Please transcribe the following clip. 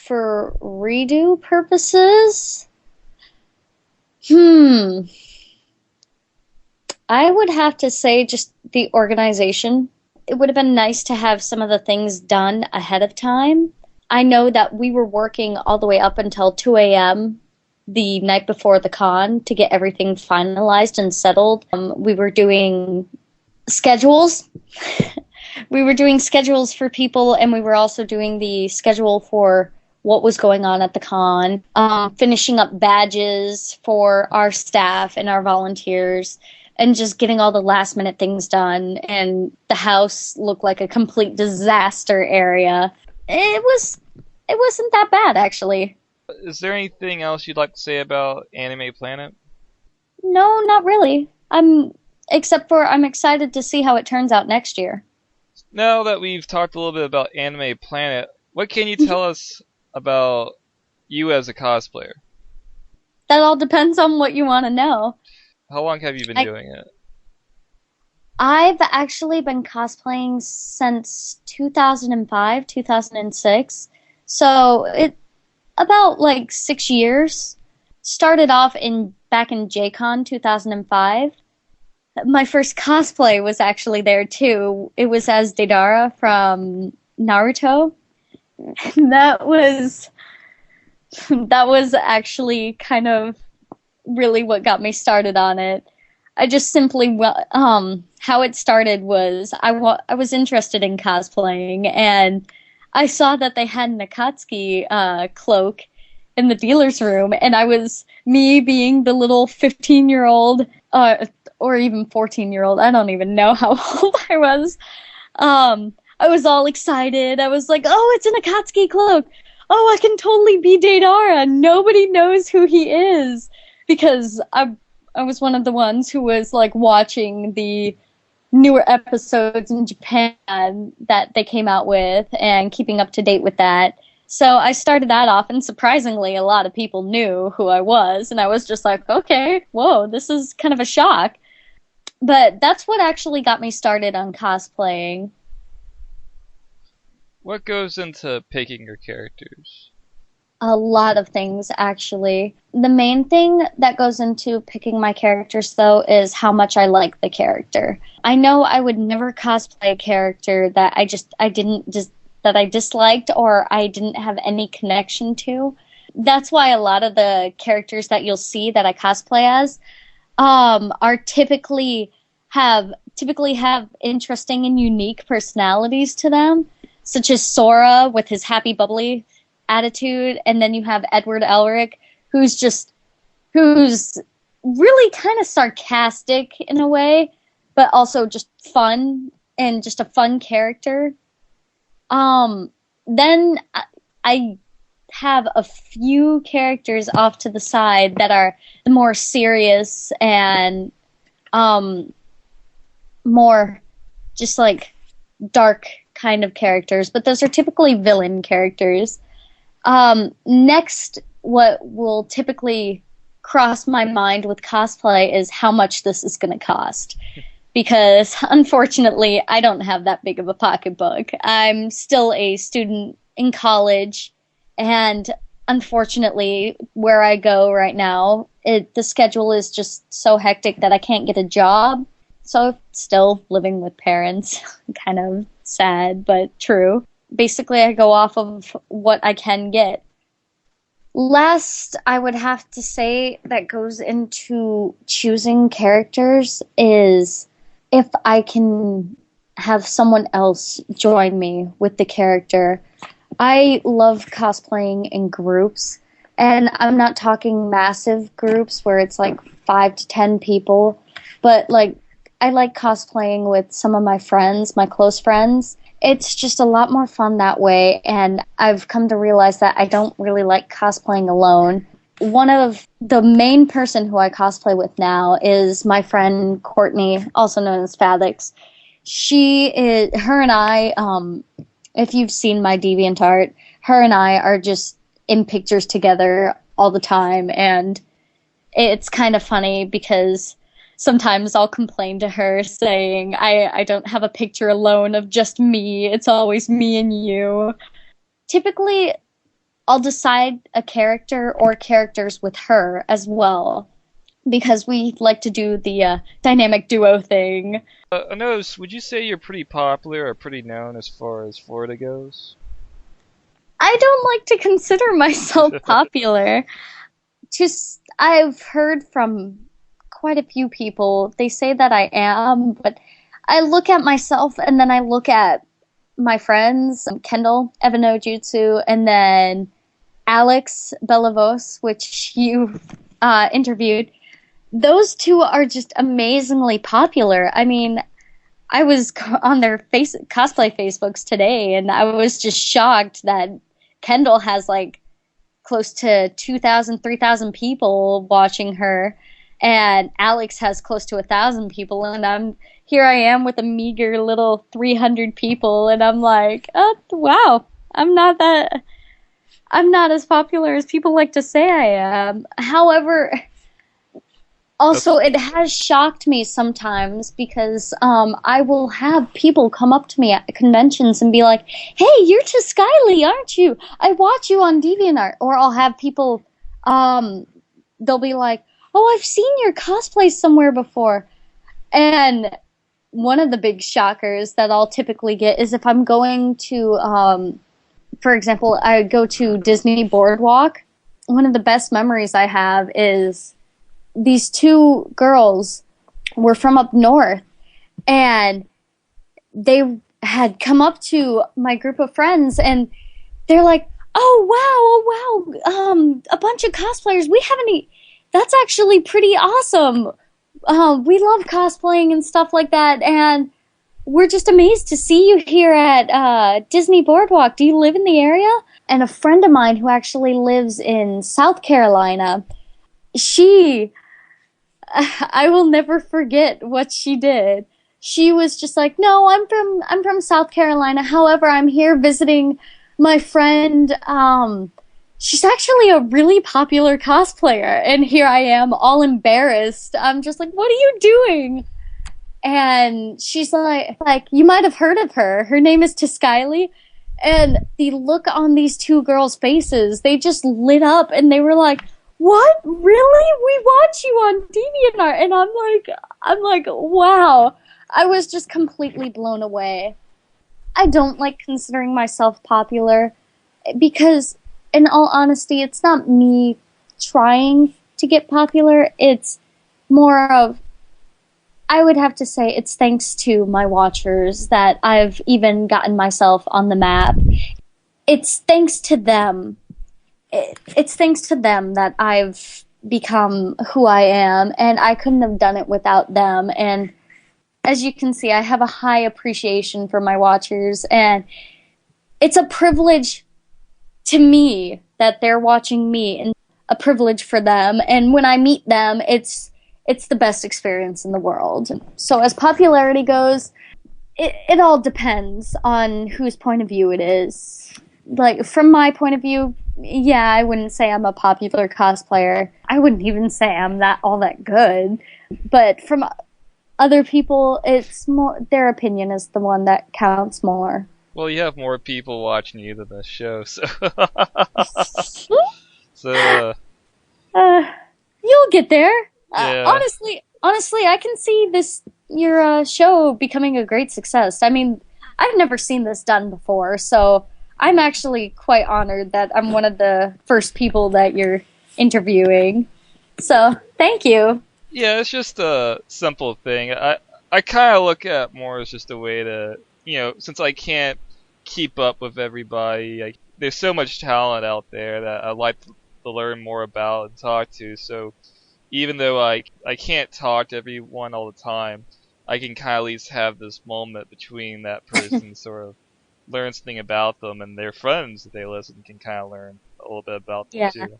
for redo purposes, I would have to say just the organization. It would have been nice to have some of the things done ahead of time. I know that we were working all the way up until 2 a.m. the night before the con to get everything finalized and settled. We were doing schedules. We were doing schedules for people, and we were also doing the schedule for what was going on at the con, finishing up badges for our staff and our volunteers, and just getting all the last minute things done. And the house looked like a complete disaster area. It wasn't that bad, actually. Is there anything else you'd like to say about Anime Planet? No, not really. Except for I'm excited to see how it turns out next year. Now that we've talked a little bit about Anime Planet, what can you tell us about you as a cosplayer? That all depends on what you want to know. How long have you been doing it? I've actually been cosplaying since 2005, 2006. So it about like 6 years. Started off back in JCon 2005. My first cosplay was actually there too. It was as Deidara from Naruto. That was actually kind of really what got me started on it. I just simply how it started was I was interested in cosplaying, and I saw that they had an Akatsuki cloak in the dealer's room, and I was me being the little 15-year-old or even 14-year-old. I don't even know how old I was. I was all excited. I was like, "Oh, it's an Akatsuki cloak. Oh, I can totally be Deidara. Nobody knows who he is." Because I was one of the ones who was like watching the newer episodes in Japan that they came out with and keeping up to date with that. So I started that off, and surprisingly, a lot of people knew who I was, and I was just like, okay, whoa, this is kind of a shock. But that's what actually got me started on cosplaying. What goes into picking your characters? A lot of things, actually. The main thing that goes into picking my characters, though, is how much I like the character. I know I would never cosplay a character that that I disliked or I didn't have any connection to. That's why a lot of the characters that you'll see that I cosplay as are typically have interesting and unique personalities to them, such as Sora with his happy bubbly attitude, and then you have Edward Elric, who's really kind of sarcastic in a way, but also just fun and just a fun character. Then I have a few characters off to the side that are the more serious and more just like dark kind of characters, but those are typically villain characters. Next, what will typically cross my mind with cosplay is how much this is going to cost. Because, unfortunately, I don't have that big of a pocketbook. I'm still a student in college, and unfortunately, where I go right now, the schedule is just so hectic that I can't get a job. So, still living with parents. Kind of sad, but true. Basically, I go off of what I can get. Last, I would have to say that goes into choosing characters is if I can have someone else join me with the character. I love cosplaying in groups, and I'm not talking massive groups where it's like 5 to 10 people, but like I like cosplaying with some of my friends, my close friends. It's just a lot more fun that way, and I've come to realize that I don't really like cosplaying alone. One of the main person who I cosplay with now is my friend Courtney, also known as Fathix. Her and I, if you've seen my DeviantArt, her and I are just in pictures together all the time, and it's kind of funny because sometimes I'll complain to her saying, I don't have a picture alone of just me. It's always me and you. Typically, I'll decide a character or characters with her as well because we like to do the dynamic duo thing. I noticed, would you say you're pretty popular or pretty known as far as Florida goes? I don't like to consider myself popular. Just I've heard from quite a few people. They say that I am, but I look at myself and then I look at my friends, Kendall, Evan Ojutsu, and then Alex Belavos, which you interviewed. Those two are just amazingly popular. I mean, I was on their cosplay Facebooks today, and I was just shocked that Kendall has like close to 2,000, 3,000 people watching her, and Alex has close to 1,000 people, and here I am with a meager little 300 people, and I'm like, oh wow, I'm not as popular as people like to say I am. However, also, That's it has shocked me sometimes because I will have people come up to me at conventions and be like, "Hey, you're Tskyli, aren't you? I watch you on DeviantArt." Or I'll have people, they'll be like, "Oh, I've seen your cosplay somewhere before." And one of the big shockers that I'll typically get is if I'm going to, for example, I go to Disney Boardwalk. One of the best memories I have is these two girls were from up north, and they had come up to my group of friends, and they're like, oh wow, a bunch of cosplayers. We haven't that's actually pretty awesome. We love cosplaying and stuff like that, and we're just amazed to see you here at Disney Boardwalk. Do you live in the area? And a friend of mine who actually lives in South Carolina, she I will never forget what she did. She was just like, "No, I'm from South Carolina. However, I'm here visiting my friend. She's actually a really popular cosplayer." And here I am, all embarrassed. I'm just like, "What are you doing?" And she's like, "You might have heard of her. Her name is Tskyli." And the look on these two girls' faces, they just lit up, and they were like, "What? Really? We watch you on DeviantArt." And I'm like, wow. I was just completely blown away. I don't like considering myself popular because, in all honesty, it's not me trying to get popular. It's more of, I would have to say it's thanks to my watchers that I've even gotten myself on the map. It's thanks to them. It's thanks to them that I've become who I am, and I couldn't have done it without them. And as you can see, I have a high appreciation for my watchers, and it's a privilege to me that they're watching me, and a privilege for them. And when I meet them, it's the best experience in the world. So as popularity goes, it all depends on whose point of view it is. Like, from my point of view, yeah, I wouldn't say I'm a popular cosplayer. I wouldn't even say I'm all that good. But from other people, it's more their opinion is the one that counts more. Well, you have more people watching you than the show, so so You'll get there. yeah. Honestly, I can see your show becoming a great success. I mean, I've never seen this done before, so I'm actually quite honored that I'm one of the first people that you're interviewing. So, thank you. Yeah, it's just a simple thing. I kind of look at more as just a way to, since I can't keep up with everybody, there's so much talent out there that I'd like to learn more about and talk to. So even though I can't talk to everyone all the time, I can kind of at least have this moment between that person, sort of learn something about them, and their friends that they listen can kind of learn a little bit about them Yeah. too.